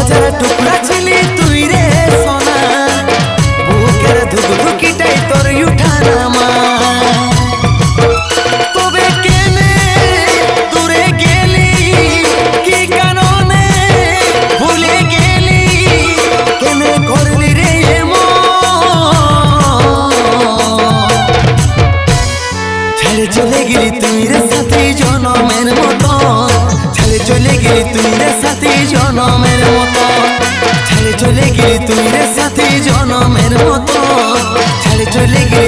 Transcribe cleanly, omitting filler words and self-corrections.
হাজার টুকরা ছিলি তুই রে সোনা, বুকের ধুকধুকিটাই তোর উঠা নামা। তবে কেনে দূরে গেলি, কি কারণে ভুলে গেলি, কেনে করলি রে এমন? ছেড়ে চলে গেলি তুই রে সাথী জনমের মতো, ছেড়ে চলে গেলি তুই রে সাথী জনমের মতো, ছেড়ে চলে গেলি তুই রে সাথী জনমের মতো, ছেড়ে চলে গেলি